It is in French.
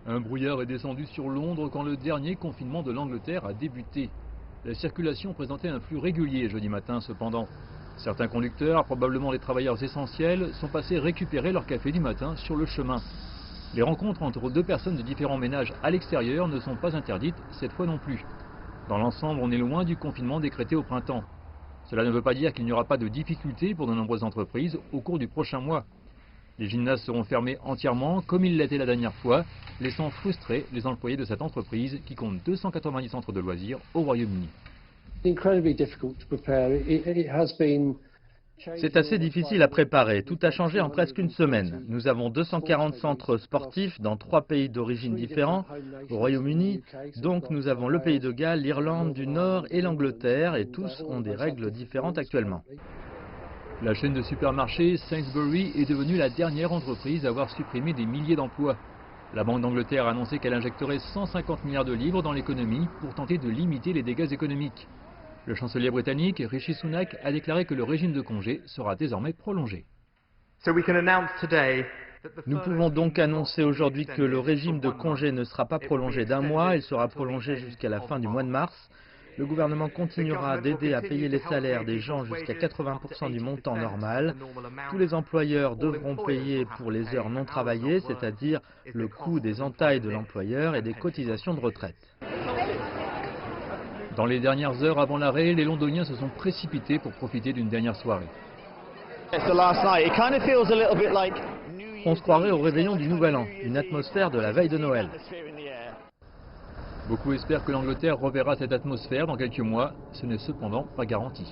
Un brouillard est descendu sur Londres quand le dernier confinement de l'Angleterre a débuté. La circulation présentait un flux régulier jeudi matin cependant. Certains conducteurs, probablement les travailleurs essentiels, sont passés récupérer leur café du matin sur le chemin. Les rencontres entre deux personnes de différents ménages à l'extérieur ne sont pas interdites, cette fois non plus. Dans l'ensemble, on est loin du confinement décrété au printemps. Cela ne veut pas dire qu'il n'y aura pas de difficultés pour de nombreuses entreprises au cours du prochain mois. Les gymnases seront fermés entièrement, comme il l'était la dernière fois, laissant frustrés les employés de cette entreprise qui compte 290 centres de loisirs au Royaume-Uni. C'est assez difficile à préparer. Tout a changé en presque une semaine. Nous avons 240 centres sportifs dans 3 pays d'origine différents au Royaume-Uni. Donc nous avons le pays de Galles, l'Irlande du Nord et l'Angleterre et tous ont des règles différentes actuellement. La chaîne de supermarchés Sainsbury est devenue la dernière entreprise à avoir supprimé des milliers d'emplois. La Banque d'Angleterre a annoncé qu'elle injecterait 150 milliards de livres dans l'économie pour tenter de limiter les dégâts économiques. Le chancelier britannique, Rishi Sunak, a déclaré que le régime de congé sera désormais prolongé. Nous pouvons donc annoncer aujourd'hui que le régime de congé ne sera pas prolongé d'1 mois, il sera prolongé jusqu'à la fin du mois de mars. Le gouvernement continuera d'aider à payer les salaires des gens jusqu'à 80% du montant normal. Tous les employeurs devront payer pour les heures non travaillées, c'est-à-dire le coût des entailles de l'employeur et des cotisations de retraite. Dans les dernières heures avant l'arrêt, les Londoniens se sont précipités pour profiter d'une dernière soirée. On se croirait au réveillon du Nouvel An, une atmosphère de la veille de Noël. Beaucoup espèrent que l'Angleterre reverra cette atmosphère dans quelques mois, ce n'est cependant pas garanti.